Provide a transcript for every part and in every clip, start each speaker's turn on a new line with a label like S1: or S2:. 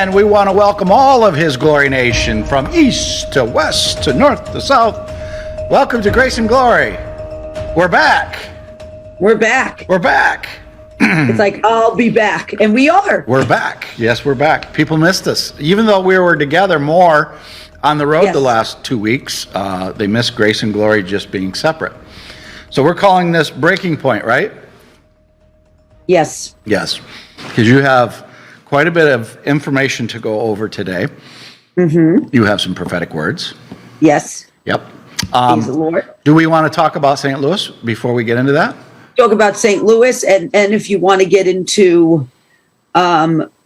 S1: And we want to welcome all of His Glory Nation from east to west to north to south. Welcome to Grace and Glory. We're back.
S2: We're back.
S1: We're back.
S2: It's like, I'll be back. And we are.
S1: We're back. Yes, we're back. People missed us. Even though we were together more on the road the last 2 weeks, they missed Grace and Glory just being separate. So we're calling this Breaking Point, right?
S2: Yes.
S1: Yes. Because you have quite a bit of information to go over today.
S2: Mm-hmm.
S1: You have some prophetic words.
S2: Yes.
S1: Yep.
S2: Praise the Lord.
S1: Do we want to talk about St. Louis before we get into that?
S2: Talk about St. Louis, and if you want to get into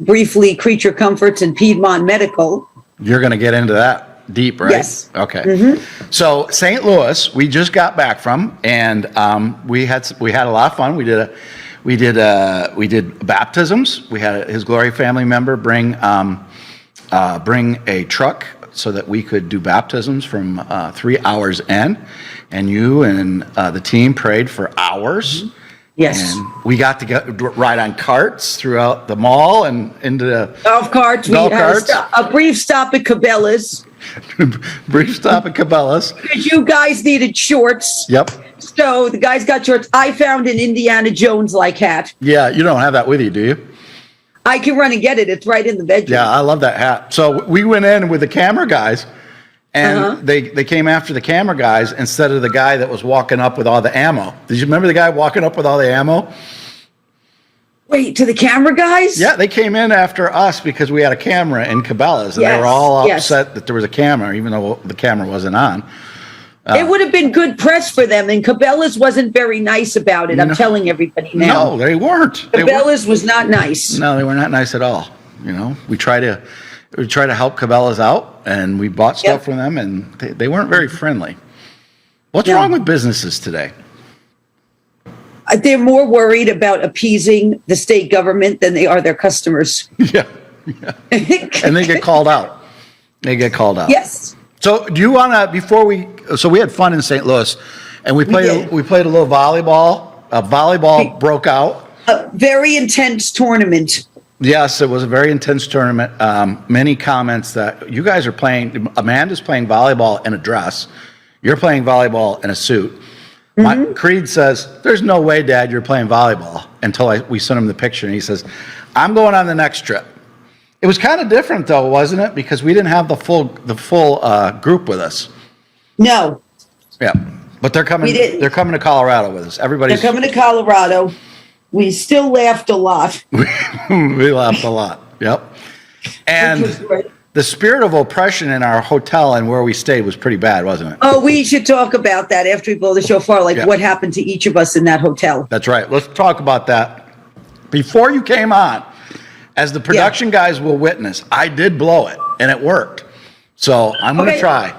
S2: briefly creature comforts and Piedmont Medical.
S1: You're going to get into that deep, right? Yes. Okay.
S2: Mm-hmm.
S1: So St. Louis, we just got back from, and we had a lot of fun. We did baptisms. We had His Glory family member bring a truck so that we could do baptisms from 3 hours in, and you and the team prayed for hours.
S2: Yes.
S1: And we got to ride on carts throughout the mall and into the
S2: golf carts. We had a brief stop at Cabela's.
S1: Brief stop at Cabela's.
S2: Because you guys needed shorts.
S1: Yep.
S2: So the guys got shorts. I found an Indiana Jones-like hat.
S1: Yeah, you don't have that with you, do you?
S2: I can run and get it. It's right in the bedroom.
S1: Yeah, I love that hat. So we went in with the camera guys, and they came after the camera guys instead of the guy that was walking up with all the ammo. Did you remember the guy walking up with all the ammo?
S2: Wait, to the camera guys?
S1: Yeah, they came in after us because we had a camera in Cabela's, and they were all upset that there was a camera, even though the camera wasn't on.
S2: It would have been good press for them, and Cabela's wasn't very nice about it. I'm telling everybody now.
S1: No, they weren't.
S2: Cabela's was not nice.
S1: No, they were not nice at all. You know, we try to help Cabela's out, and we bought stuff from them, and they weren't very friendly. What's wrong with businesses today?
S2: They're more worried about appeasing the state government than they are their customers.
S1: Yeah. And they get called out.
S2: Yes.
S1: So do you want to, so we had fun in St. Louis, and we played a little volleyball. Volleyball broke out.
S2: A very intense tournament.
S1: Yes, it was a very intense tournament. Many comments that you guys are playing, Amanda's playing volleyball in a dress. You're playing volleyball in a suit. Creed says, there's no way, Dad, you're playing volleyball, until we sent him the picture, and he says, I'm going on the next trip. It was kind of different, though, wasn't it? Because we didn't have the full group with us.
S2: No.
S1: Yeah, but they're coming. They're coming to Colorado with us. They're
S2: coming to Colorado. We still laughed a lot.
S1: We laughed a lot. Yep. And the spirit of oppression in our hotel and where we stayed was pretty bad, wasn't it? Oh,
S2: we should talk about that after we blow the shofar. What happened to each of us in that hotel?
S1: That's right. Let's talk about that. Before you came on, as the production guys will witness, I did blow it, and it worked. So I'm going to try.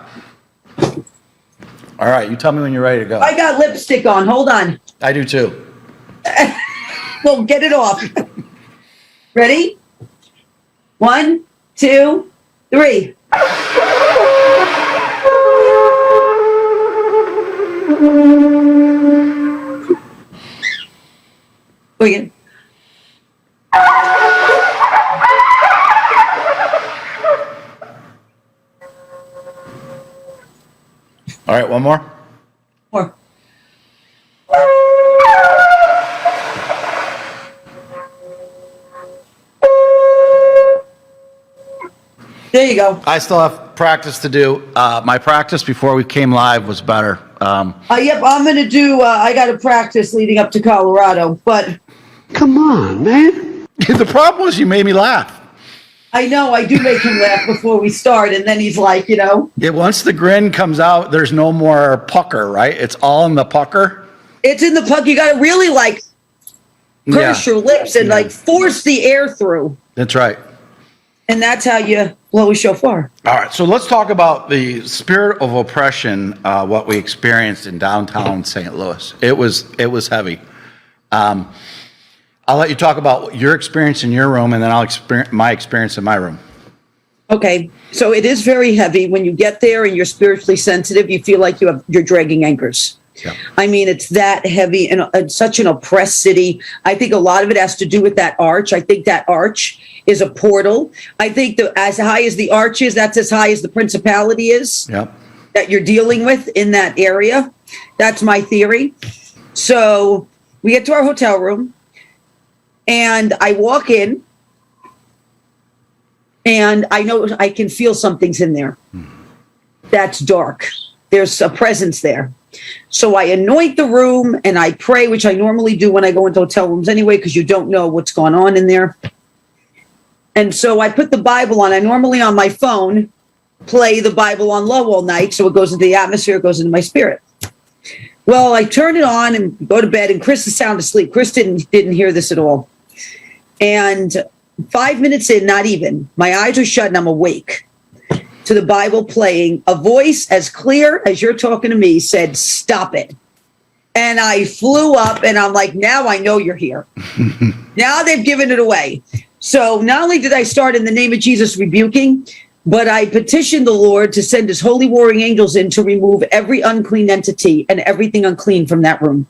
S1: All right, you tell me when you're ready to go.
S2: I got lipstick on. Hold on.
S1: I do too.
S2: Well, get it off. Ready? 1, 2, 3. Again.
S1: All right, one more.
S2: More. There you go.
S1: I still have practice to do. My practice before we came live was better.
S2: Yep, I'm going to do, I got to practice leading up to Colorado, but.
S3: Come on, man.
S1: The problem was you made me laugh.
S2: I know, I do make him laugh before we start, and then he's like,
S1: Yeah, once the grin comes out, there's no more pucker, right? It's all in the pucker.
S2: It's in the pucker. You got to really, purse your lips and, force the air through.
S1: That's right.
S2: And that's how you blow a shofar.
S1: All right, so let's talk about the spirit of oppression, what we experienced in downtown St. Louis. It was heavy. I'll let you talk about your experience in your room, and then I'll experience my experience in my room.
S2: Okay, so it is very heavy. When you get there and you're spiritually sensitive, you feel like you're dragging anchors.
S1: Yeah.
S2: I mean, it's that heavy and such an oppressed city. I think a lot of it has to do with that arch. I think that arch is a portal. I think that as high as the arch is, that's as high as the principality is
S1: Yep.
S2: that you're dealing with in that area. That's my theory. So we get to our hotel room and I walk in and I know I can feel something's in there. That's dark. There's a presence there. So I anoint the room and I pray, which I normally do when I go into hotel rooms anyway, because you don't know what's going on in there. And so I put the Bible on. I normally on my phone play the Bible on low all night. So it goes into the atmosphere, it goes into my spirit. Well, I turn it on and go to bed and Chris is sound asleep. Chris didn't hear this at all. And 5 minutes in, not even, my eyes are shut and I'm awake to the Bible playing. A voice as clear as you're talking to me said, "Stop it." And I flew up and I'm like, now I know you're here. Now they've given it away. So not only did I start in the name of Jesus rebuking, but I petitioned the Lord to send his holy warring angels in to remove every unclean entity and everything unclean from that room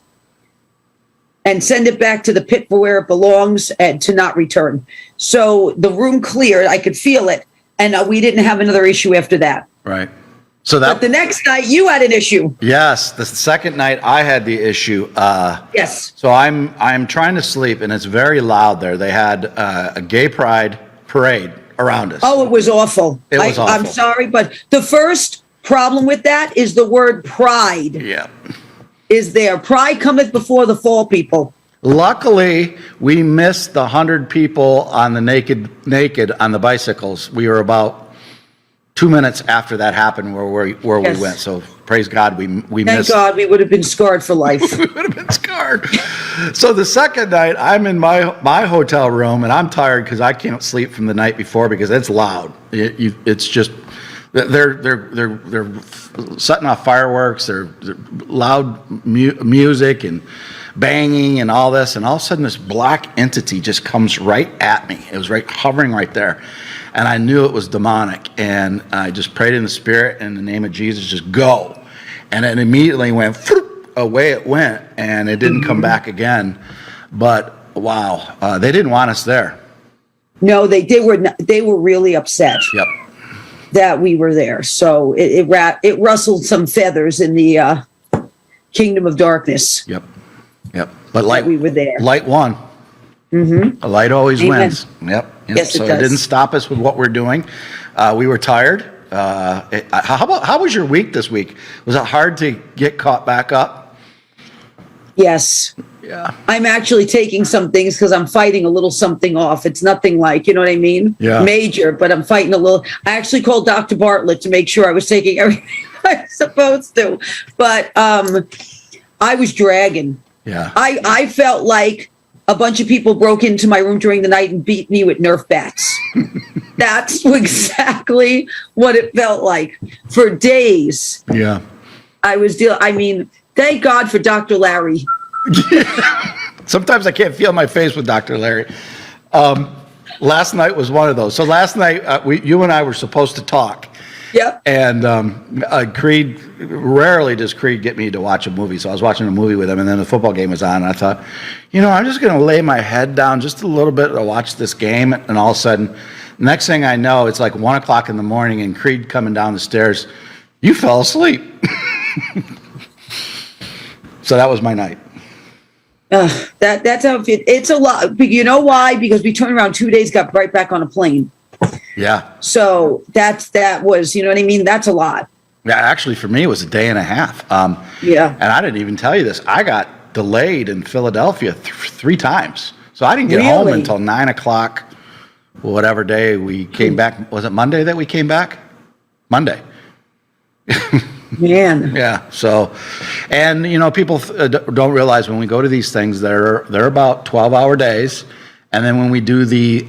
S2: and send it back to the pit for where it belongs and to not return. So the room cleared. I could feel it. And we didn't have another issue after that.
S1: Right. So
S2: But the next night you had an issue.
S1: Yes, the second night I had the issue.
S2: Yes.
S1: So I'm trying to sleep and it's very loud there. They had a gay pride parade around us.
S2: Oh, it was awful.
S1: It was awful.
S2: I'm sorry, but the first problem with that is the word pride
S1: Yeah.
S2: is there. Pride cometh before the fall, people.
S1: Luckily, we missed the 100 people on the naked on the bicycles. We were about 2 minutes after that happened where
S2: Yes.
S1: we went. So praise God, we
S2: Thank
S1: missed.
S2: God we would have been scarred for life.
S1: We would have been scarred. So the second night, I'm in my hotel room and I'm tired because I can't sleep from the night before because it's loud. It's just they're setting off fireworks. They're loud music and banging and all this, and all of a sudden this black entity just comes right at me. It was hovering right there, and I knew it was demonic, and I just prayed in the spirit in the name of Jesus, just go, and it immediately went away. It went, and it didn't come back again. But wow, they didn't want us there.
S2: No, they were really upset
S1: Yep.
S2: that we were there. So it rustled some feathers in the kingdom of darkness.
S1: Yep. But light,
S2: we were there.
S1: Light won. Mm-hmm. A light always
S2: Amen.
S1: wins. Yep.
S2: Yes,
S1: so
S2: it does.
S1: didn't stop us with what we're doing. We were tired. How was your week this week? Was it hard to get caught back up?
S2: Yes.
S1: Yeah.
S2: I'm actually taking some things because I'm fighting a little something off. It's nothing like, you know what I mean?
S1: Yeah.
S2: Major, but I'm fighting a little. I actually called Dr. Bartlett to make sure I was taking everything I was supposed to. But I was dragging.
S1: Yeah.
S2: I felt like a bunch of people broke into my room during the night and beat me with Nerf bats. That's exactly what it felt like for days.
S1: Yeah.
S2: I mean, thank God for Dr. Larry.
S1: Sometimes I can't feel my face with Dr. Larry. Last night was one of those. So last night, you and I were supposed to talk.
S2: Yep.
S1: And Creed, rarely does Creed get me to watch a movie. So I was watching a movie with him, and then the football game was on, and I thought, I'm just going to lay my head down just a little bit to watch this game. And all of a sudden, next thing I know, it's like 1 o'clock in the morning, and Creed coming down the stairs, you fell asleep. So that was my night.
S2: That's how it's a lot. You know why? Because we turned around 2 days, got right back on a plane.
S1: Yeah.
S2: So that was, you know what I mean? That's a lot.
S1: Yeah, actually, for me, it was a day and a half.
S2: Yeah.
S1: And I didn't even tell you this. I got delayed in Philadelphia 3 times. So I didn't get home
S2: Really?
S1: until 9 o'clock, whatever day we came back. Was it Monday that we came back? Monday.
S2: Man.
S1: Yeah. So, and people don't realize when we go to these things, they're about 12-hour days, and then when we do the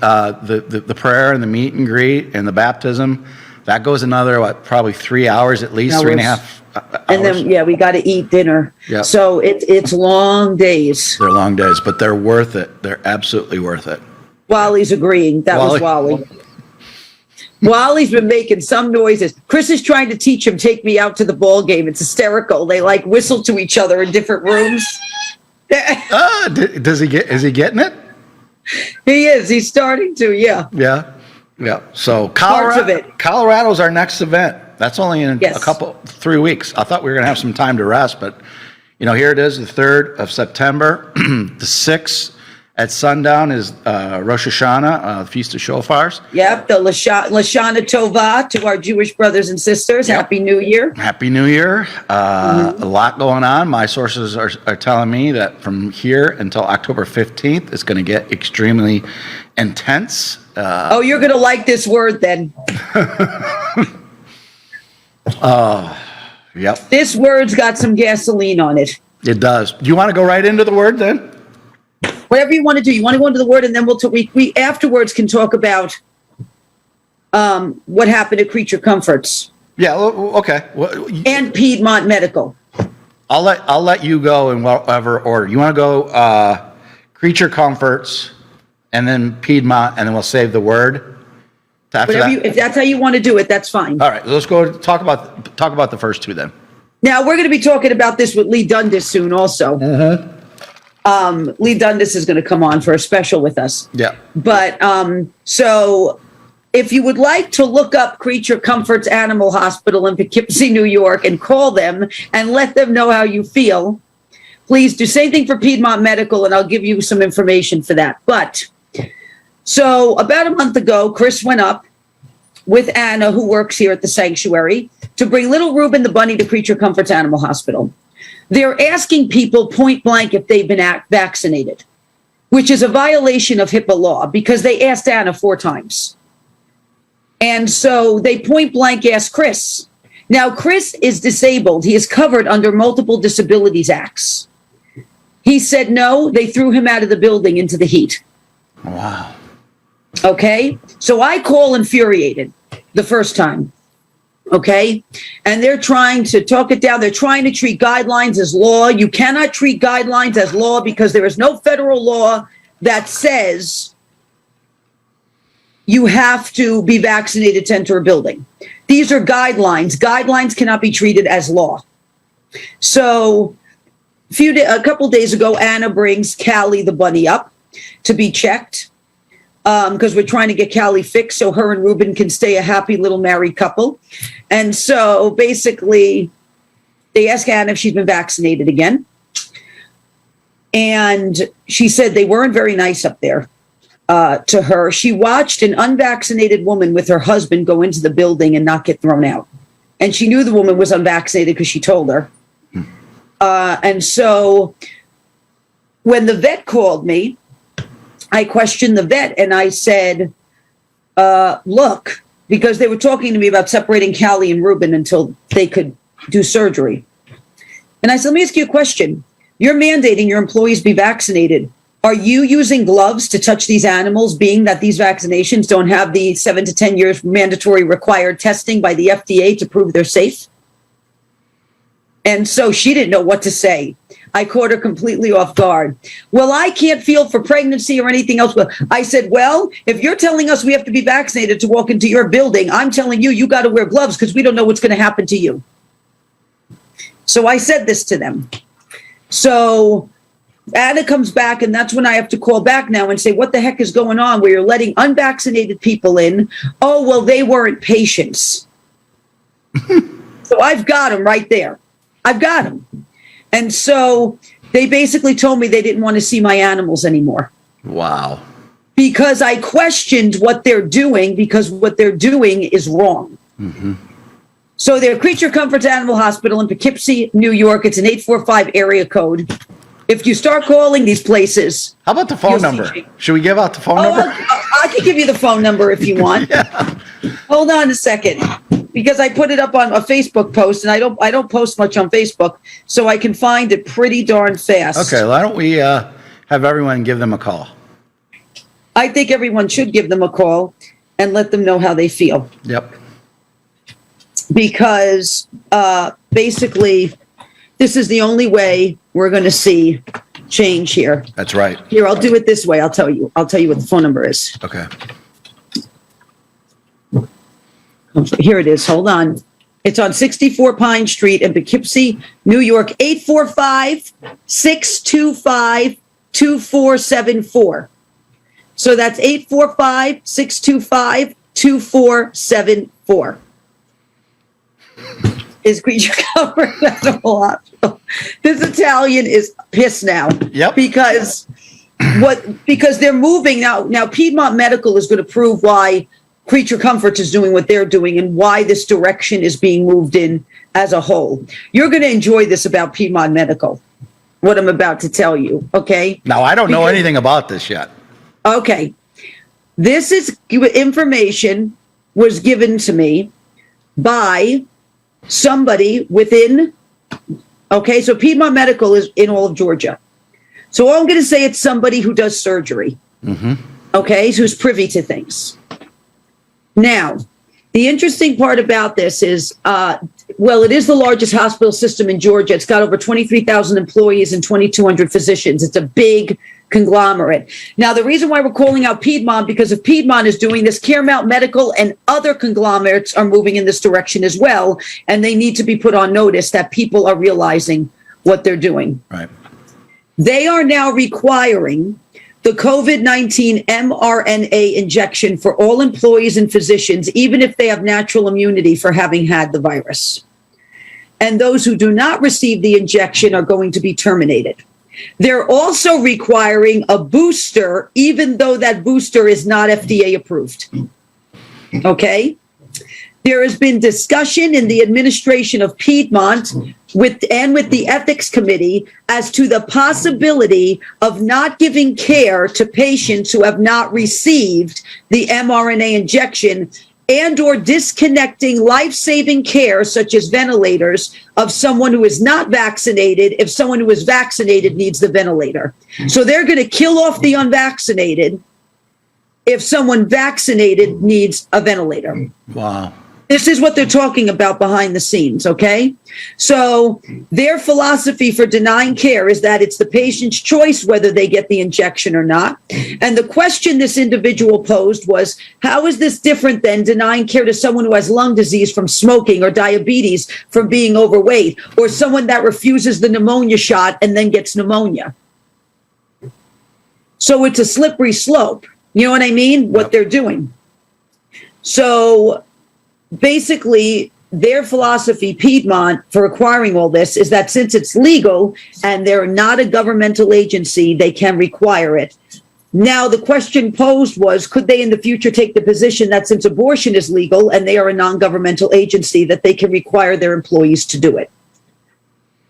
S1: prayer and the meet and greet and the baptism, that goes another probably 3 hours at least, 3.5 hours.
S2: And then we got to eat dinner.
S1: Yep.
S2: So it's long days.
S1: They're long days, but they're worth it. They're absolutely worth it.
S2: Wally's agreeing. That was Wally. Wally's been making some noises. Chris is trying to teach him, take me out to the ball game. It's hysterical. They like whistle to each other in different rooms.
S1: Is he getting it?
S2: He is. He's starting to, yeah.
S1: Yeah. Yeah. So
S2: Parts of it.
S1: Colorado's our next event. That's only in
S2: Yes.
S1: 3 weeks. I thought we were going to have some time to rest, but here it is, the 3rd of September. The 6th at sundown is Rosh Hashanah, Feast of Shofars.
S2: Yep, the Lashana Tova to our Jewish brothers and sisters.
S1: Yep.
S2: Happy New Year.
S1: Happy New Year. A lot going on. My sources are telling me that from here until October 15th, it's going to get extremely intense.
S2: You're going to like this word then.
S1: Yep.
S2: This word's got some gasoline on it.
S1: It does. Do you want to go right into the word then?
S2: Whatever you want to do. You want to go into the word, and then we afterwards can talk about what happened at Creature Comforts.
S1: Yeah. Okay.
S2: And Piedmont Medical.
S1: I'll let you go in whatever order. You want to go Creature Comforts and then Piedmont, and then we'll save the word. After that?
S2: If that's how you want to do it, that's fine.
S1: All right. Let's go talk about the first two then.
S2: Now we're going to be talking about this with Lee Dundas soon, also. Lee Dundas is going to come on for a special with us.
S1: Yeah.
S2: But so if you would like to look up Creature Comforts Animal Hospital in Poughkeepsie, New York, and call them and let them know how you feel, please do. Same thing for Piedmont Medical, and I'll give you some information for that. But so about a month ago, Chris went up with Anna, who works here at the sanctuary, to bring little Reuben the bunny to Creature Comforts Animal Hospital. They're asking people point blank if they've been vaccinated, which is a violation of HIPAA law because they asked Anna 4 times. And so they point blank asked Chris. Now, Chris is disabled. He is covered under multiple disabilities acts. He said no. They threw him out of the building into the heat.
S1: Wow.
S2: Okay. So I call infuriated the first time. Okay. And they're trying to talk it down. They're trying to treat guidelines as law. You cannot treat guidelines as law because there is no federal law that says you have to be vaccinated to enter a building. These are guidelines. Guidelines cannot be treated as law. So a couple days ago, Anna brings Callie the bunny up to be checked. Because we're trying to get Callie fixed so her and Reuben can stay a happy little married couple. And so basically, they asked Anna if she's been vaccinated again. And she said they weren't very nice up there to her. She watched an unvaccinated woman with her husband go into the building and not get thrown out. And she knew the woman was unvaccinated because she told her. And so when the vet called me, I questioned the vet and I said, look, because they were talking to me about separating Callie and Reuben until they could do surgery. And I said, let me ask you a question. You're mandating your employees be vaccinated. Are you using gloves to touch these animals, being that these vaccinations don't have the 7 to 10 years mandatory required testing by the FDA to prove they're safe? And so she didn't know what to say. I caught her completely off guard. Well, I can't feel for pregnancy or anything else. I said, well, if you're telling us we have to be vaccinated to walk into your building, I'm telling you, you got to wear gloves because we don't know what's going to happen to you. So I said this to them. So Anna comes back, and that's when I have to call back now and say, what the heck is going on where you're letting unvaccinated people in? Oh, well, they weren't patients. So I've got them right there. I've got them. And so they basically told me they didn't want to see my animals anymore.
S1: Wow.
S2: Because I questioned what they're doing, because what they're doing is wrong. Mm-hmm. So they're Creature Comforts Animal Hospital in Poughkeepsie, New York. It's an 845 area code. If you start calling these places...
S1: How about the phone number? Should we give out the phone number?
S2: I can give you the phone number if you want.
S1: Yeah.
S2: Hold on a second. Because I put it up on a Facebook post, and I don't post much on Facebook, so I can find it pretty darn fast.
S1: Okay, why don't we have everyone give them a call?
S2: I think everyone should give them a call and let them know how they feel.
S1: Yep.
S2: Because basically, this is the only way we're going to see change here.
S1: That's right.
S2: Here, I'll do it this way. I'll tell you what the phone number is.
S1: Okay.
S2: Here it is. Hold on. It's on 64 Pine Street in Poughkeepsie, New York, 845-625-2474. So that's 845-625-2474. Is Creature Comfort Medical Hospital. This Italian is pissed now.
S1: Yep.
S2: Because they're moving now. Now Piedmont Medical is going to prove why Creature Comforts is doing what they're doing and why this direction is being moved in as a whole. You're going to enjoy this about Piedmont Medical, what I'm about to tell you, okay?
S1: Now, I don't know anything about this yet.
S2: Okay. This is information was given to me by somebody within, okay, so Piedmont Medical is in all of Georgia. So I'm going to say it's somebody who does surgery, okay, who's privy to things. Now, the interesting part about this is, well, it is the largest hospital system in Georgia. It's got over 23,000 employees and 2,200 physicians. It's a big conglomerate. Now, the reason why we're calling out Piedmont, because if Piedmont is doing this, Caremount Medical and other conglomerates are moving in this direction as well, and they need to be put on notice that people are realizing what they're doing.
S1: Right.
S2: They are now requiring the COVID-19 mRNA injection for all employees and physicians, even if they have natural immunity for having had the virus. And those who do not receive the injection are going to be terminated. They're also requiring a booster, even though that booster is not FDA approved. Okay? There has been discussion in the administration of Piedmont with the ethics committee as to the possibility of not giving care to patients who have not received the mRNA injection and or disconnecting life-saving care such as ventilators of someone who is not vaccinated if someone who is vaccinated needs the ventilator. So they're going to kill off the unvaccinated if someone vaccinated needs a ventilator.
S1: Wow.
S2: This is what they're talking about behind the scenes, okay? So their philosophy for denying care is that it's the patient's choice whether they get the injection or not. And the question this individual posed was, how is this different than denying care to someone who has lung disease from smoking or diabetes from being overweight, or someone that refuses the pneumonia shot and then gets pneumonia? So it's a slippery slope. You know what I mean? What they're doing. So basically, their philosophy, Piedmont, for requiring all this is that since it's legal and they're not a governmental agency, they can require it. Now, the question posed was, could they in the future take the position that since abortion is legal and they are a non-governmental agency, that they can require their employees to do it?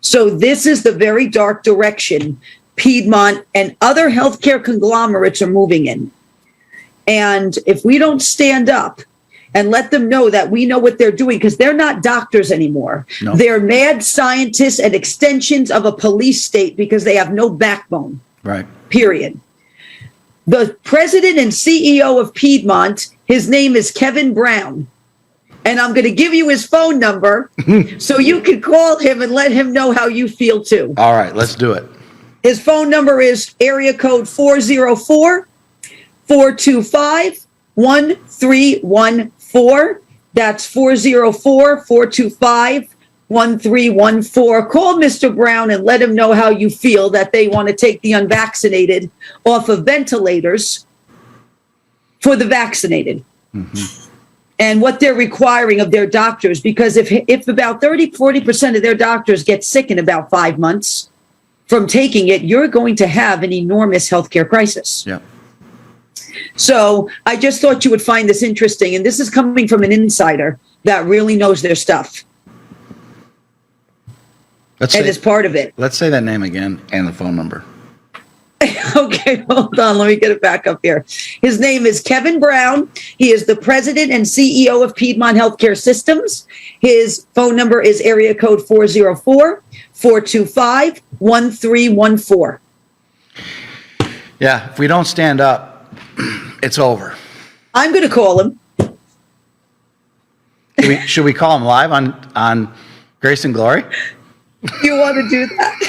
S2: So this is the very dark direction Piedmont and other healthcare conglomerates are moving in. And if we don't stand up and let them know that we know what they're doing, because they're not doctors anymore. No. They're mad scientists and extensions of a police state because they have no backbone.
S1: Right. Period.
S2: The president and CEO of Piedmont, his name is Kevin Brown. And I'm going to give you his phone number so you can call him and let him know how you feel too.
S1: All right, let's do it.
S2: His phone number is area code 404-425-1314. That's 404-425-1314. Call Mr. Brown and let him know how you feel that they want to take the unvaccinated off of ventilators for the vaccinated. And what they're requiring of their doctors, because if about 40% of their doctors get sick in about 5 months from taking it, you're going to have an enormous healthcare crisis.
S1: Yeah.
S2: So I just thought you would find this interesting. And this is coming from an insider that really knows their stuff. And is part of it.
S1: Let's say that name again and the phone number.
S2: Okay, hold on. Let me get it back up here. His name is Kevin Brown. He is the president and CEO of Piedmont Healthcare Systems. His phone number is area code 404-425-1314.
S1: Yeah, if we don't stand up, it's over.
S2: I'm going to call him.
S1: Should we call him live on Grace and Glory?
S2: You want to do that?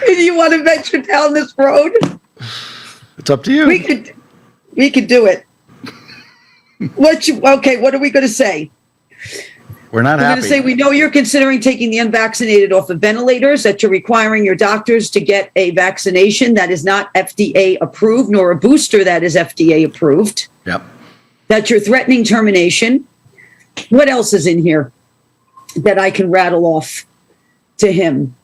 S2: Do you want to venture down this road?
S1: It's up to you.
S2: We could do it. Okay, what are we going to say?
S1: We're not
S2: We're going
S1: happy.
S2: to say we know you're considering taking the unvaccinated off of ventilators, that you're requiring your doctors to get a vaccination that is not FDA approved, nor a booster that is FDA approved,
S1: Yep.
S2: that you're threatening termination. What else is in here that I can rattle off to him?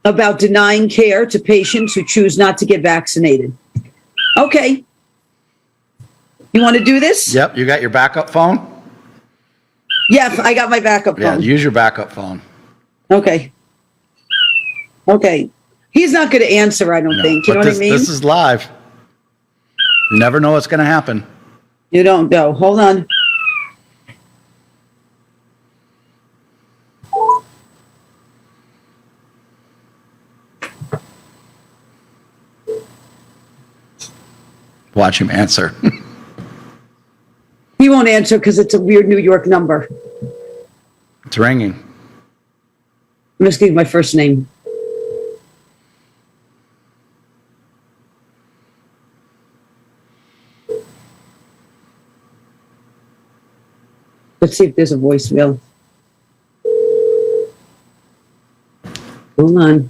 S2: About denying care to patients who choose not to get vaccinated. Okay. You want to do this?
S1: Yep. You got your backup phone?
S2: Yeah, I got my backup
S1: Yeah.
S2: phone.
S1: Use your backup phone.
S2: Okay. Okay. He's not going to answer, I don't
S1: No,
S2: think. You
S1: but
S2: know what I mean?
S1: This is live. You never know what's going to happen.
S2: You don't know. Hold on.
S1: Watch him answer.
S2: He won't answer because it's a weird New York number.
S1: It's ringing.
S2: I'm just giving my first name. Let's see if there's a voicemail. Hold on.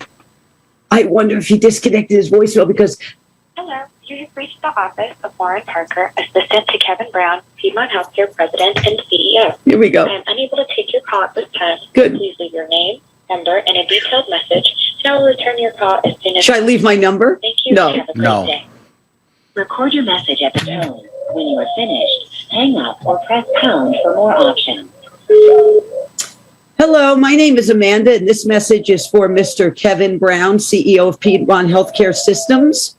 S2: I wonder if he disconnected his voicemail because
S4: Hello, you have reached the office of Warren Parker, assistant to Kevin Brown, Piedmont Healthcare President and CEO.
S2: here we
S4: I
S2: go.
S4: am unable to take your call at this time.
S2: Good.
S4: Please leave your name, number, and a detailed message, and I will return your call as soon as
S2: Should I leave my number?
S4: Thank you.
S2: No.
S4: And have a great
S1: No.
S4: day.
S5: Record your message at the tone. When you are finished, hang up or press pound for more options.
S2: Hello, my name is Amanda, and this message is for Mr. Kevin Brown, CEO of Piedmont Healthcare Systems.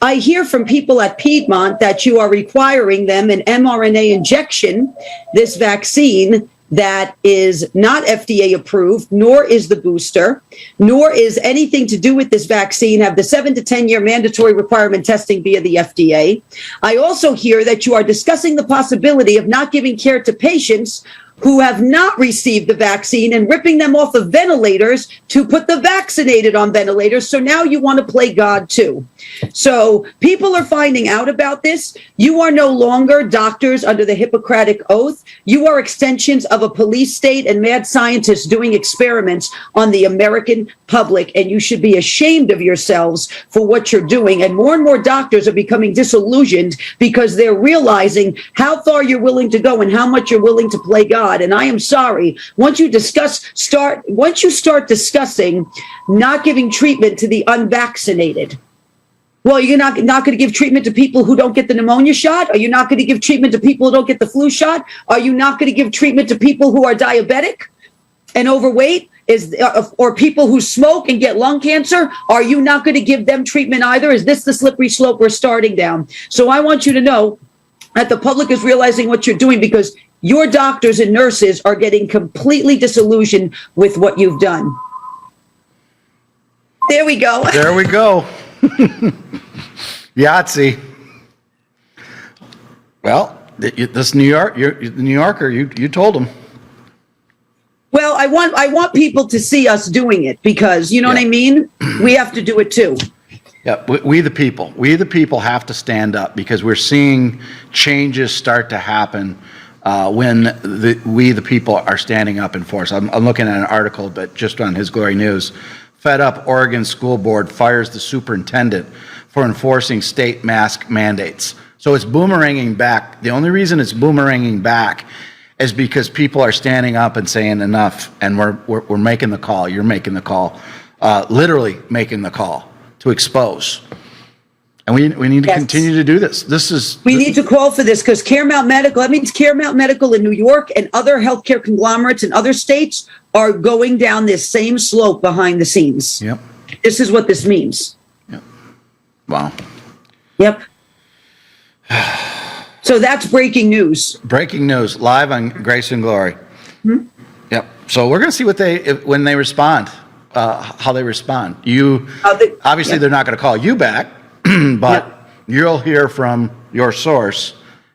S2: I hear from people at Piedmont that you are requiring them an mRNA injection, this vaccine that is not FDA approved, nor is the booster, nor is anything to do with this vaccine have the 7 to 10 year mandatory requirement testing via the FDA. I also hear that you are discussing the possibility of not giving care to patients who have not received the vaccine and ripping them off of ventilators to put the vaccinated on ventilators. So now you want to play God too. So people are finding out about this. You are no longer doctors under the Hippocratic Oath. You are extensions of a police state and mad scientists doing experiments on the American public. And you should be ashamed of yourselves for what you're doing. And more doctors are becoming disillusioned because they're realizing how far you're willing to go and how much you're willing to play God. And I am sorry, once you start discussing not giving treatment to the unvaccinated, well, you're not going to give treatment to people who don't get the pneumonia shot? Are you not going to give treatment to people who don't get the flu shot? Are you not going to give treatment to people who are diabetic and overweight? Or people who smoke and get lung cancer? Are you not going to give them treatment either? Is this the slippery slope we're starting down? So I want you to know that the public is realizing what you're doing because your doctors and nurses are getting completely disillusioned with what you've done. There we go.
S1: There we go. Yahtzee. Well, this New Yorker, you told him.
S2: Well, I want people to see us doing it because, you know what I mean? We have to do it too.
S1: Yeah, we the people have to stand up because we're seeing changes start to happen when we the people are standing up in force. I'm looking at an article, but just on His Glory News. Fed up Oregon School Board fires the superintendent for enforcing state mask mandates. So it's boomeranging back. The only reason it's boomeranging back is because people are standing up and saying enough, and we're making the call. You're making the call, literally making the call to expose. And we need to continue to do this.
S2: We need to call for this because Caremount Medical, that means Caremount Medical in New York and other healthcare conglomerates in other states are going down this same slope behind the scenes.
S1: Yep.
S2: This is what this means.
S1: Yep. Wow.
S2: Yep. So that's breaking news.
S1: Breaking news live on Grace and Glory.
S2: Hmm?
S1: Yep. So we're going to see when they respond, how they respond. Obviously they're not going to call you back, but you'll hear from your source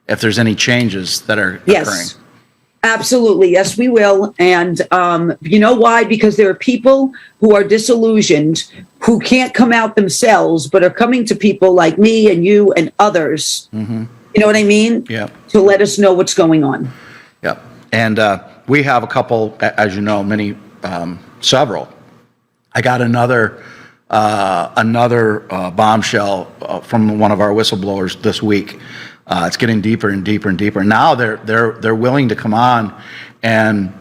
S1: if there's any changes that are occurring.
S2: Absolutely. Yes, we will. And you know why? Because there are people who are disillusioned, who can't come out themselves, but are coming to people like me and you and others. You know what I mean?
S1: Yeah.
S2: To let us know what's going on.
S1: Yep. And we have a couple, as you know, several. I got another bombshell from one of our whistleblowers this week. It's getting deeper and deeper and deeper. Now they're willing to come on and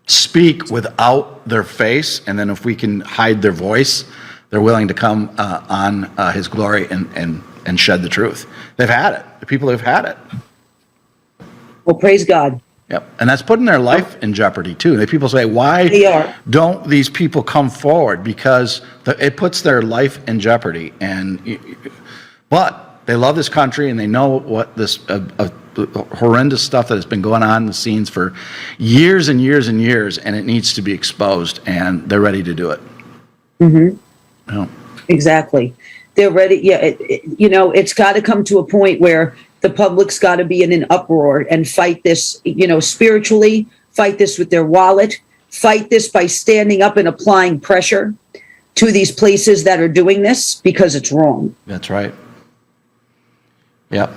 S1: speak without their face, and then if we can hide their voice, they're willing to come on His glory and shed the truth. They've had it. The people have had it.
S2: Well, praise God.
S1: Yep, and that's putting their life in jeopardy too. The people say, "Why don't these people come forward?" Because it puts their life in jeopardy. But they love this country, and they know what this horrendous stuff that has been going on in the scenes for years and years and years, and it needs to be exposed, and they're ready to do it. Yeah.
S2: Exactly. They're ready. Yeah. It's got to come to a point where the public's got to be in an uproar and fight this, spiritually, fight this with their wallet, fight this by standing up and applying pressure to these places that are doing this, because it's wrong.
S1: That's right. Yep.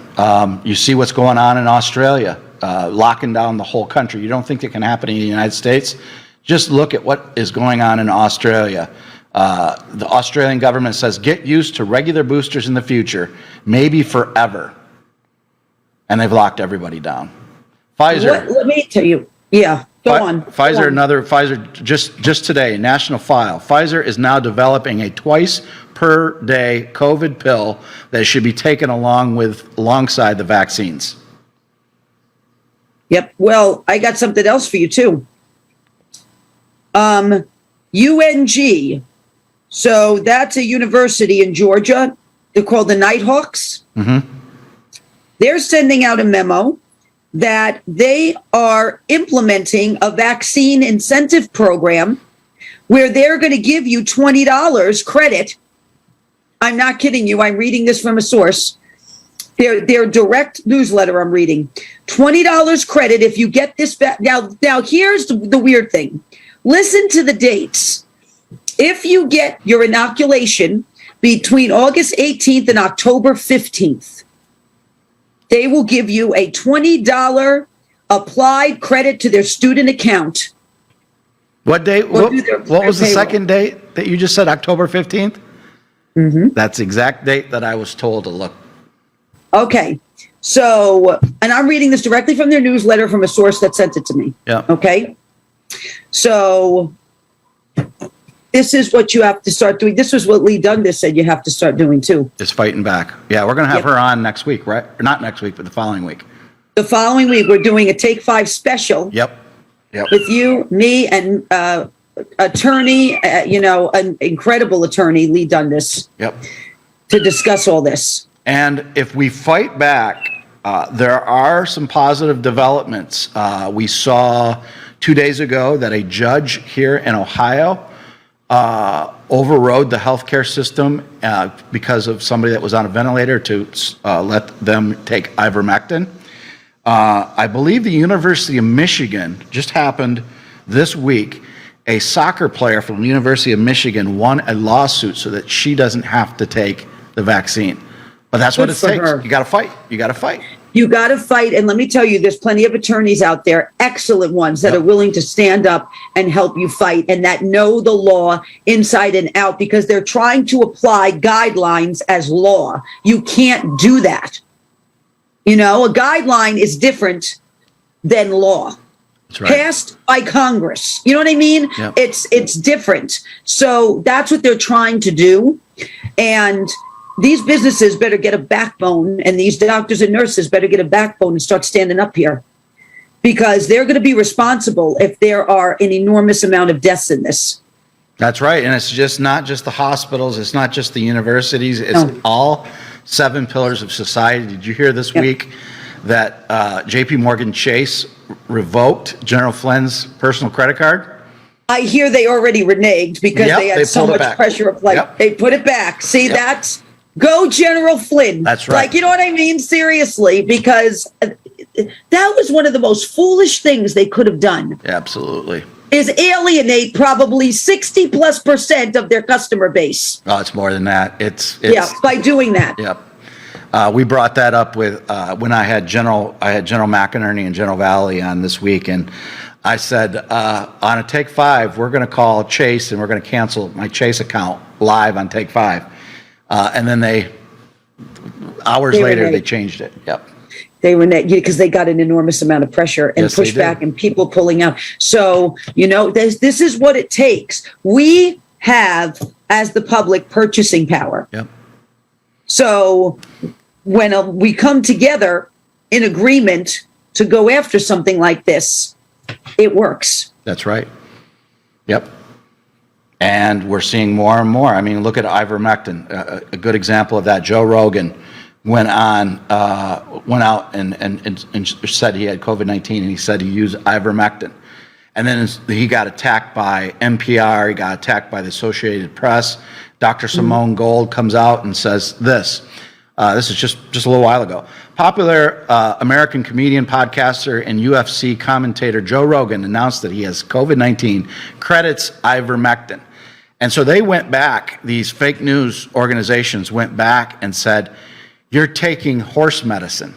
S1: You see what's going on in Australia, locking down the whole country. You don't think it can happen in the United States? Just look at what is going on in Australia. The Australian government says, get used to regular boosters in the future, maybe forever. And they've locked everybody down. Pfizer.
S2: Let me tell you. Yeah. Go on.
S1: Pfizer, just today, national file. Pfizer is now developing a twice per day COVID pill that should be taken alongside the vaccines.
S2: Yep. Well, I got something else for you too. UNG. So that's a university in Georgia. They're called the Nighthawks. They're sending out a memo that they are implementing a vaccine incentive program where they're going to give you $20 credit. I'm not kidding you. I'm reading this from a source. Their direct newsletter I'm reading. $20 credit if you get this back. Now here's the weird thing. Listen to the dates. If you get your inoculation between August 18th and October 15th, they will give you a $20 applied credit to their student account.
S1: What date? What was the second date that you just said? October 15th? That's the exact date that I was told to look.
S2: Okay. So, and I'm reading this directly from their newsletter from a source that sent it to me.
S1: Yeah.
S2: Okay. So this is what you have to start doing. This was what Lee Dundas said you have to start doing too.
S1: Is fighting back. Yeah, we're going to have her on next week, right? Or not next week, but the following week.
S2: The following week, we're doing a Take 5 special.
S1: Yep.
S2: With you, me, and attorney, an incredible attorney, Lee Dundas.
S1: Yep.
S2: To discuss all this.
S1: And if we fight back, there are some positive developments. We saw 2 days ago that a judge here in Ohio overrode the healthcare system because of somebody that was on a ventilator to let them take ivermectin. I believe the University of Michigan just happened this week. A soccer player from the University of Michigan won a lawsuit so that she doesn't have to take the vaccine. But that's what it takes. You got to fight. You got to fight.
S2: You got to fight. And let me tell you, there's plenty of attorneys out there, excellent ones that are willing to stand up and help you fight and that know the law inside and out, because they're trying to apply guidelines as law. You can't do that. A guideline is different than law. That's right. Passed by Congress. You know what I mean? Yep. It's different. So that's what they're trying to do. And these businesses better get a backbone, and these doctors and nurses better get a backbone and start standing up here, because they're going to be responsible if there are an enormous amount of deaths in this. That's right. And it's just not just the hospitals. It's not just the universities. It's all 7 pillars of society. Did you hear this week that JP Morgan Chase revoked General Flynn's personal credit card? I hear they already reneged because they had so much pressure of they put it back. See, that's go General Flynn. That's right. You know what I mean? Seriously, because that was one of the most foolish things they could have done.
S1: Absolutely.
S2: Is alienate probably 60+% of their customer base.
S1: Oh, it's more than that. It's
S2: By doing that.
S1: Yep. We brought that up with when I had General McInerney and General Valley on this week, and I said on a Take 5, we're going to call Chase and we're going to cancel my Chase account live on Take 5, and then hours later they changed it. Yep.
S2: They were because they got an enormous amount of pressure and pushback and people pulling out. So, this is what it takes. We have, as the public, purchasing power.
S1: Yep.
S2: So when we come together in agreement to go after something like this, it works.
S1: That's right. Yep. And we're seeing more and more. I mean, look at ivermectin, a good example of that. Joe Rogan went out and said he had COVID-19, and he said he used ivermectin. And then he got attacked by NPR, he got attacked by the Associated Press. Dr. Simone Gold comes out and says this. This is just a little while ago. Popular American comedian, podcaster, and UFC commentator Joe Rogan announced that he has COVID-19, credits ivermectin. And so they went back, these fake news organizations went back and said, you're taking horse medicine.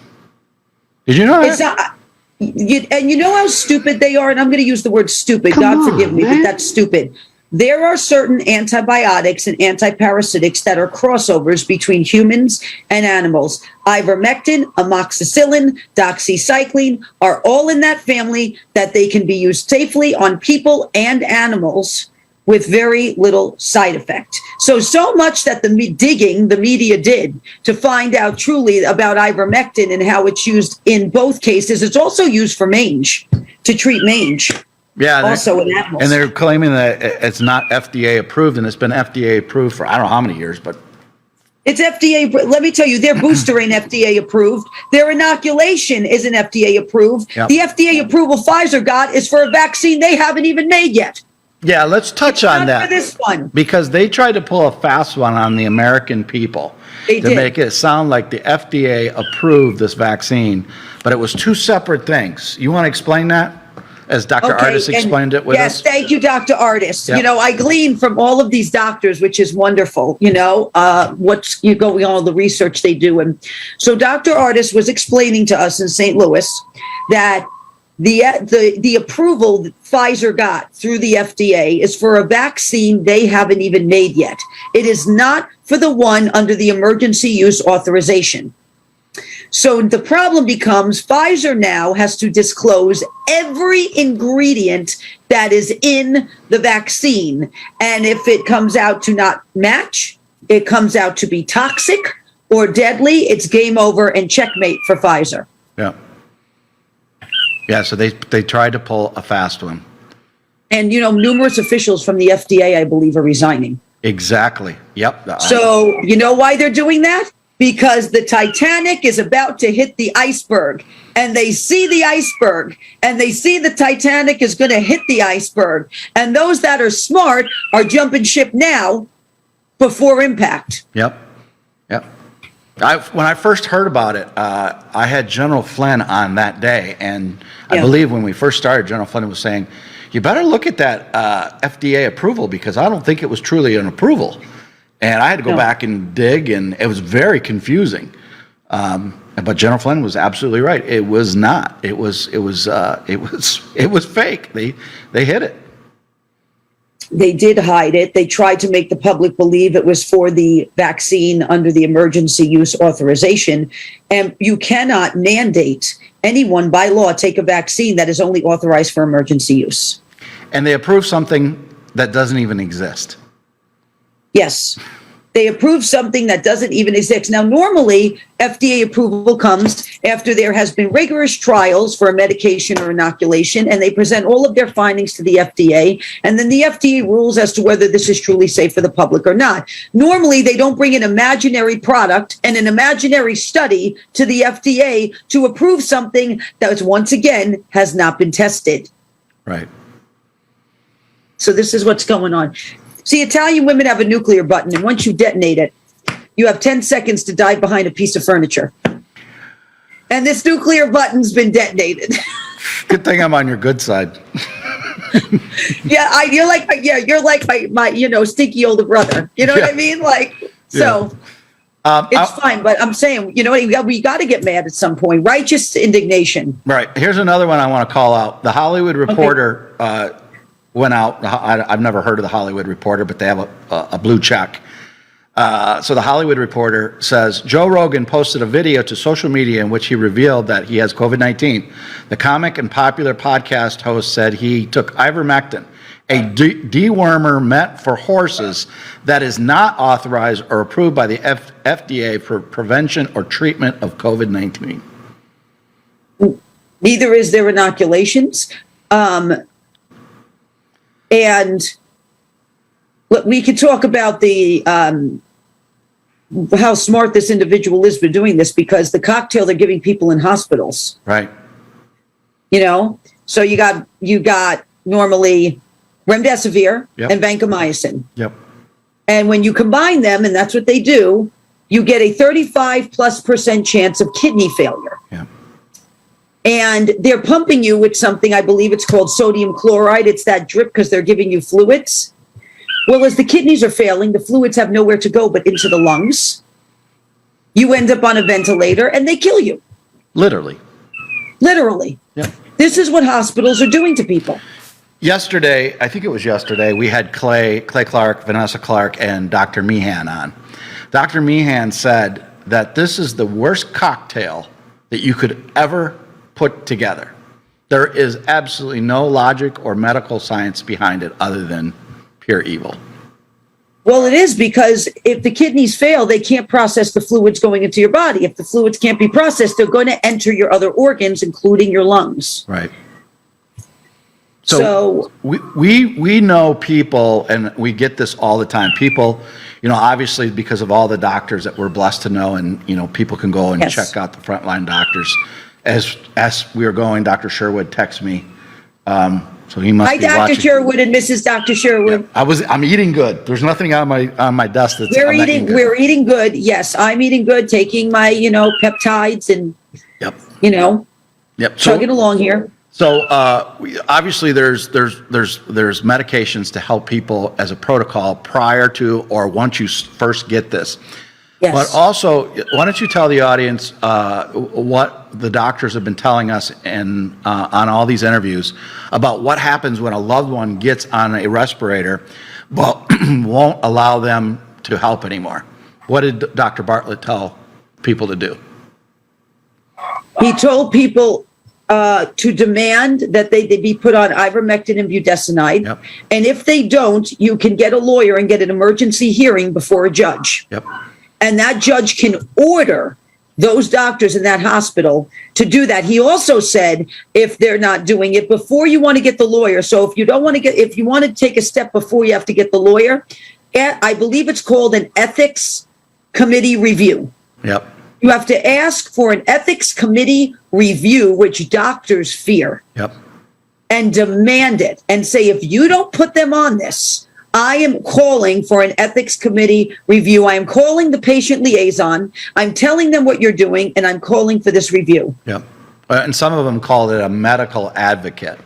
S1: Did you know that?
S2: It's not, and you know how stupid they are? And I'm going to use the word stupid. God forgive me, but that's stupid. There are certain antibiotics and antiparasitics that are crossovers between humans and animals. Ivermectin, amoxicillin, doxycycline are all in that family that they can be used safely on people and animals with very little side effect. So much that the media did to find out truly about ivermectin and how it's used in both cases. It's also used for mange, to treat mange.
S1: Yeah,
S2: also in animals.
S1: And they're claiming that it's not FDA approved, and it's been FDA approved for I don't know how many years, but
S2: it's FDA. Let me tell you, their booster ain't FDA approved. Their inoculation isn't FDA approved.
S1: Yep.
S2: The FDA approval Pfizer got is for a vaccine they haven't even made yet.
S1: Yeah, let's touch on that.
S2: For this one.
S1: Because they tried to pull a fast one on the American people to make it sound like the FDA approved this vaccine, but it was two separate things. You want to explain that? As Dr. Ardis explained it with us?
S2: Yes, thank you, Dr. Ardis.
S1: Yep.
S2: I glean from all of these doctors, which is wonderful, what's going on, the research they do. And so Dr. Ardis was explaining to us in St. Louis that the approval that Pfizer got through the FDA is for a vaccine they haven't even made yet. It is not for the one under the emergency use authorization. So the problem becomes Pfizer now has to disclose every ingredient that is in the vaccine. And if it comes out to not match, it comes out to be toxic or deadly, it's game over and checkmate for Pfizer.
S1: Yeah. Yeah, so they tried to pull a fast one.
S2: And, numerous officials from the FDA, I believe, are resigning.
S1: Exactly. Yep.
S2: So you know why they're doing that? Because the Titanic is about to hit the iceberg, and they see the iceberg, and they see the Titanic is going to hit the iceberg. And those that are smart are jumping ship now before impact.
S1: Yep. When I first heard about it, I had General Flynn on that day, and I believe when we first started, General Flynn was saying, you better look at that FDA approval, because I don't think it was truly an approval. And I had to go back and dig, and it was very confusing. But General Flynn was absolutely right. It was not. It was fake. They hid it.
S2: They did hide it. They tried to make the public believe it was for the vaccine under the emergency use authorization. And you cannot mandate anyone by law take a vaccine that is only authorized for emergency use.
S1: And they approved something that doesn't even exist.
S2: Yes. They approve something that doesn't even exist. Now, normally, FDA approval comes after there has been rigorous trials for a medication or inoculation, and they present all of their findings to the FDA, and then the FDA rules as to whether this is truly safe for the public or not. Normally, they don't bring an imaginary product and an imaginary study to the FDA to approve something that, once again, has not been tested.
S1: Right.
S2: So this is what's going on. See, Italian women have a nuclear button, and once you detonate it, you have 10 seconds to dive behind a piece of furniture. And this nuclear button's been detonated.
S1: Good thing I'm on your good side.
S2: Yeah, you're like my stinky older brother. You know what I mean? Like, so it's fine. But I'm saying, we got to get mad at some point. Righteous indignation.
S1: Right. Here's another one I want to call out. The Hollywood Reporter went out. I've never heard of the Hollywood Reporter, but they have a blue check. So the Hollywood Reporter says, Joe Rogan posted a video to social media in which he revealed that he has COVID-19. The comic and popular podcast host said he took ivermectin, a dewormer meant for horses that is not authorized or approved by the FDA for prevention or treatment of COVID-19.
S2: Neither is there inoculations. And we could talk about the how smart this individual is for doing this, because the cocktail they're giving people in hospitals.
S1: Right.
S2: So you got normally remdesivir and vancomycin.
S1: Yep.
S2: And when you combine them, and that's what they do, you get a 35+% chance of kidney failure.
S1: Yeah.
S2: And they're pumping you with something, I believe it's called sodium chloride. It's that drip because they're giving you fluids. Well, as the kidneys are failing, the fluids have nowhere to go but into the lungs. You end up on a ventilator and they kill you.
S1: Literally. Yep.
S2: This is what hospitals are doing to people.
S1: Yesterday, I think it was yesterday, we had Clay Clark, Vanessa Clark, and Dr. Meehan on. Dr. Meehan said that this is the worst cocktail that you could ever put together. There is absolutely no logic or medical science behind it other than pure evil.
S2: Well, it is, because if the kidneys fail, they can't process the fluids going into your body. If the fluids can't be processed, they're going to enter your other organs, including your lungs.
S1: Right. So we know people, and we get this all the time. People, obviously because of all the doctors that we're blessed to know, and, people can go and check out the frontline doctors. As we were going, Dr. Sherwood texted me. So he must be watching.
S2: Hi, Dr. Sherwood and Mrs. Dr. Sherwood.
S1: Yeah, I'm eating good. There's nothing on my desk that's
S2: We're eating good. Yes, I'm eating good, taking my, peptides and, chugging along here.
S1: So obviously there's medications to help people as a protocol prior to or once you first get this.
S2: Yes.
S1: But also, why don't you tell the audience what the doctors have been telling us on all these interviews about what happens when a loved one gets on a respirator but won't allow them to help anymore. What did Dr. Bartlett tell people to do?
S2: He told people to demand that they be put on ivermectin and budesonide.
S1: Yep.
S2: And if they don't, you can get a lawyer and get an emergency hearing before a judge.
S1: Yep.
S2: And that judge can order those doctors in that hospital to do that. He also said, if they're not doing it, before you want to get the lawyer. So if you want to take a step before you have to get the lawyer, I believe it's called an ethics committee review.
S1: Yep.
S2: You have to ask for an ethics committee review, which doctors fear.
S1: Yep.
S2: And demand it and say, if you don't put them on this, I am calling for an ethics committee review. I am calling the patient liaison. I'm telling them what you're doing, and I'm calling for this review.
S1: Yep. And some of them called it a medical advocate.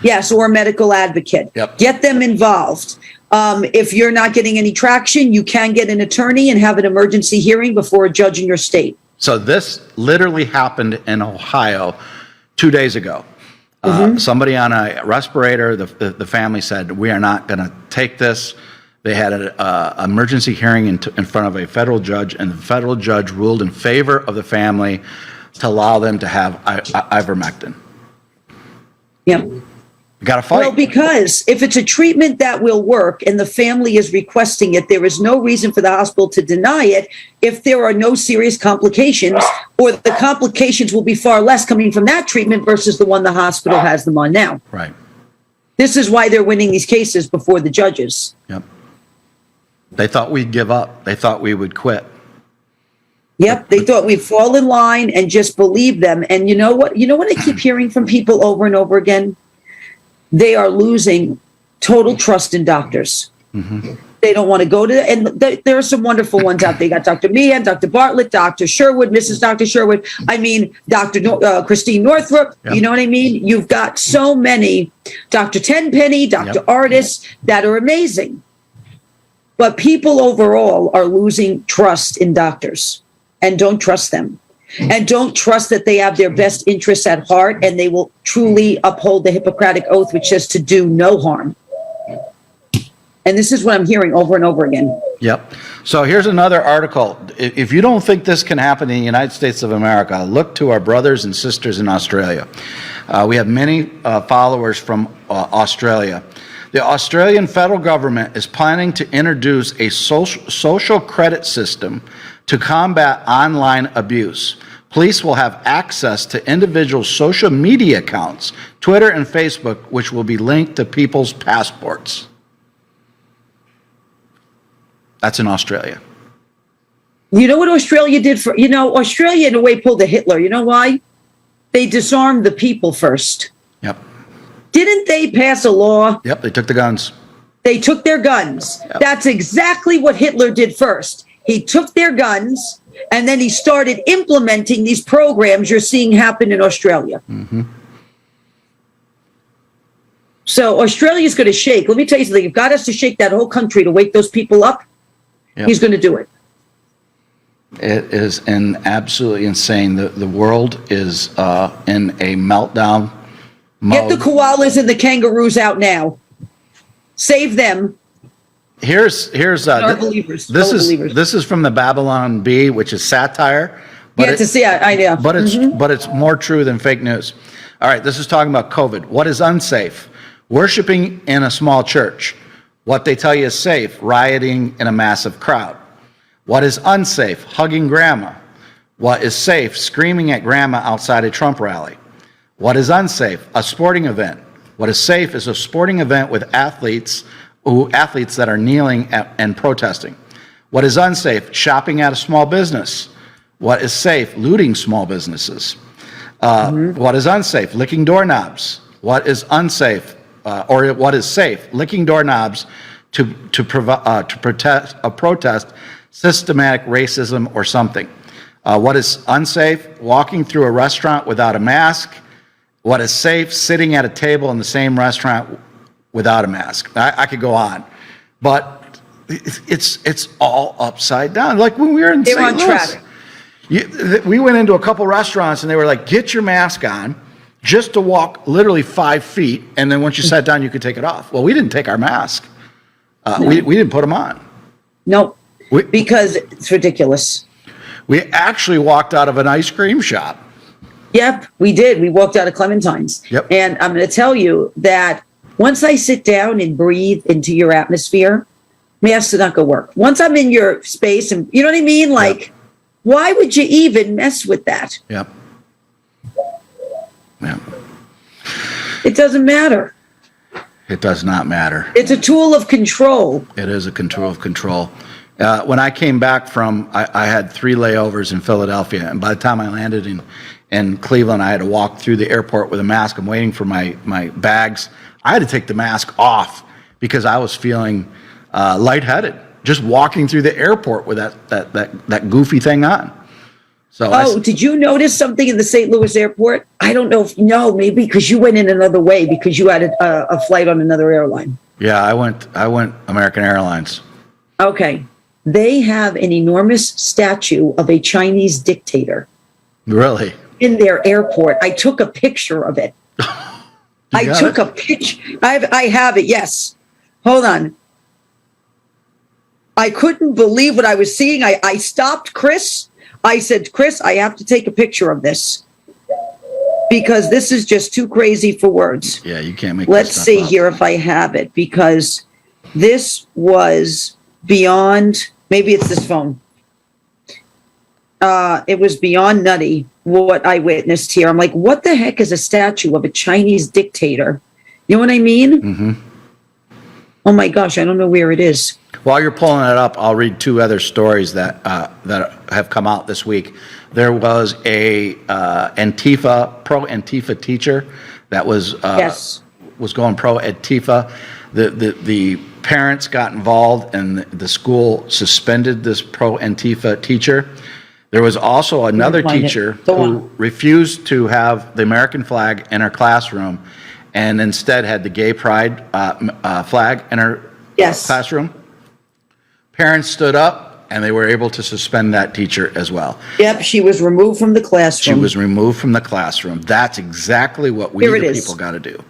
S2: Yes, or a medical advocate.
S1: Yep.
S2: Get them involved. If you're not getting any traction, you can get an attorney and have an emergency hearing before a judge in your state.
S1: So this literally happened in Ohio 2 days ago. Somebody on a respirator, the family said, we are not going to take this. They had an emergency hearing in front of a federal judge, and the federal judge ruled in favor of the family to allow them to have ivermectin.
S2: Yeah.
S1: You got to fight.
S2: Well, because if it's a treatment that will work and the family is requesting it, there is no reason for the hospital to deny it if there are no serious complications, or the complications will be far less coming from that treatment versus the one the hospital has them on now.
S1: Right.
S2: This is why they're winning these cases before the judges.
S1: Yep. They thought we'd give up. They thought we would quit.
S2: Yep, they thought we'd fall in line and just believe them. And you know what? You know what I keep hearing from people over and over again? They are losing total trust in doctors. Mm-hmm. They don't want to go to, and there are some wonderful ones out there. You got Dr. Meehan, Dr. Bartlett, Dr. Sherwood, Mrs. Dr. Sherwood. I mean, Christine Northrup.
S1: Yep.
S2: You know what I mean? You've got so many, Dr. Tenpenny, Dr. Artis, that are amazing. But people overall are losing trust in doctors and don't trust them. And don't trust that they have their best interests at heart and they will truly uphold the Hippocratic Oath, which says to do no harm. And this is what I'm hearing over and over again.
S1: Yep. So here's another article. If you don't think this can happen in the United States of America, look to our brothers and sisters in Australia. We have many followers from Australia. The Australian federal government is planning to introduce a social credit system to combat online abuse. Police will have access to individuals' social media accounts, Twitter and Facebook, which will be linked to people's passports. That's in Australia.
S2: You know what Australia did Australia in a way pulled a Hitler. You know why? They disarmed the people first.
S1: Yep.
S2: Didn't they pass a law?
S1: Yep, they took the guns.
S2: They took their guns.
S1: Yep.
S2: That's exactly what Hitler did first. He took their guns and then he started implementing these programs you're seeing happen in Australia.
S1: Mm-hmm.
S2: So Australia's going to shake. Let me tell you something. If God has to shake that whole country to wake those people up,
S1: Yep.
S2: He's going to do it.
S1: It is absolutely insane. The world is in a meltdown mode.
S2: Get the koalas and the kangaroos out now. Save them.
S1: Here's
S2: Our believers.
S1: This is
S2: believers.
S1: this is from the Babylon Bee, which is satire. But
S2: Yeah, to see, I know.
S1: But it's more true than fake news. All right, this is talking about COVID. What is unsafe? Worshiping in a small church. What they tell you is safe, rioting in a massive crowd. What is unsafe? Hugging grandma. What is safe? Screaming at grandma outside a Trump rally. What is unsafe? A sporting event. What is safe is a sporting event with athletes that are kneeling and protesting. What is unsafe? Shopping at a small business. What is safe? Looting small businesses. What is unsafe? Licking doorknobs. What is unsafe? Or what is safe? Licking doorknobs to protest systematic racism or something. What is unsafe? Walking through a restaurant without a mask. What is safe? Sitting at a table in the same restaurant without a mask. I could go on, but it's all upside down. Like when we were in
S2: They're
S1: St.
S2: on
S1: Louis,
S2: track.
S1: we went into a couple restaurants and they were like, "Get your mask on." Just to walk literally 5 feet, and then once you sat down, you could take it off. Well, we didn't take our mask. We didn't put them on.
S2: Nope. Because it's ridiculous.
S1: We actually walked out of an ice cream shop.
S2: Yep, we did. We walked out of Clementine's.
S1: Yep.
S2: And I'm going to tell you that once I sit down and breathe into your atmosphere, masks are not going to work. Once I'm in your space, and you know what I mean? Like, why would you even mess with that?
S1: Yep. Yeah.
S2: It doesn't matter.
S1: It does not matter.
S2: It's a tool of control.
S1: It is a control of control. When I came back I had 3 layovers in Philadelphia, and by the time I landed in Cleveland, I had to walk through the airport with a mask. I'm waiting for my bags. I had to take the mask off because I was feeling lightheaded just walking through the airport with that goofy thing on. So
S2: did you notice something in the St. Louis airport? I don't know maybe because you went in another way because you had a flight on another airline.
S1: Yeah, I went American Airlines. Okay.
S2: They have an enormous statue of a Chinese dictator.
S1: Really?
S2: In their airport. I took a picture of it. I took a picture. I have it, yes. Hold on. I couldn't believe what I was seeing. I stopped Chris. I said, Chris, I have to take a picture of this because this is just too crazy for words.
S1: Yeah, you can't make
S2: Let's
S1: this stuff
S2: see
S1: up.
S2: here if I have it, because this was beyond, maybe it's this phone. It was beyond nutty what I witnessed here. I'm like, what the heck is a statue of a Chinese dictator? You know what I mean?
S1: Mm-hmm.
S2: Oh my gosh, I don't know where it is.
S1: While you're pulling it up, I'll read 2 other stories that have come out this week. There was a pro Antifa teacher that was
S2: Yes.
S1: was going pro Antifa. the parents got involved and the school suspended this pro-Antifa teacher. There was also another
S2: find it.
S1: teacher
S2: Go
S1: who
S2: on.
S1: refused to have the American flag in her classroom and instead had the gay pride flag in her
S2: Yes.
S1: classroom. Parents stood up and they were able to suspend that teacher as well.
S2: Yep, she was removed from the
S1: She
S2: classroom.
S1: was removed from the classroom. That's exactly what we,
S2: Here it
S1: the
S2: is.
S1: people, got to do.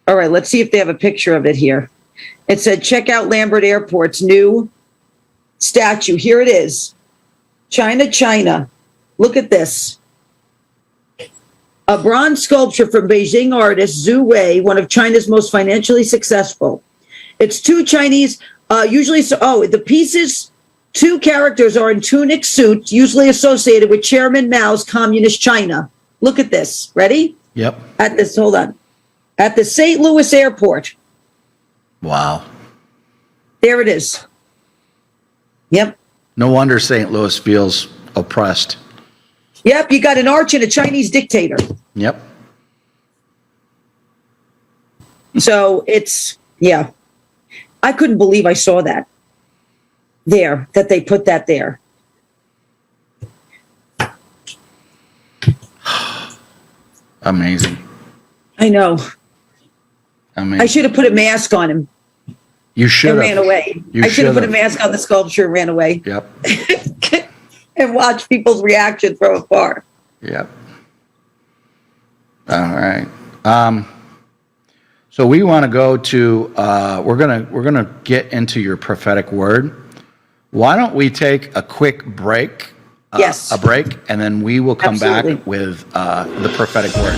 S2: All right, let's see if they have a picture of it here. It said, check out Lambert Airport's new statue. Here it is. China, China. Look at this. A bronze sculpture from Beijing artist Zhu Wei, one of China's most financially successful. It's two Chinese, the pieces, two characters are in tunic suits, usually associated with Chairman Mao's Communist China. Look at this. Ready?
S1: Yep.
S2: Hold on. At the St. Louis airport.
S1: Wow.
S2: There it is. Yep.
S1: No wonder St. Louis feels oppressed.
S2: Yep, you got an arch and a Chinese dictator.
S1: Yep.
S2: So it's, yeah. I couldn't believe I saw that there, that they put that there.
S1: Amazing.
S2: I know.
S1: Amazing.
S2: I should have put a mask on him
S1: You should
S2: and
S1: have.
S2: ran away.
S1: You
S2: I should have put a
S1: have.
S2: mask on the sculpture and ran away.
S1: Yep.
S2: And watch people's reaction from afar.
S1: Yep. All right. So we want to go to. We're gonna get into your prophetic word. Why don't we take a quick break?
S2: Yes.
S1: A break, and then we will come
S2: Absolutely.
S1: back with the prophetic word.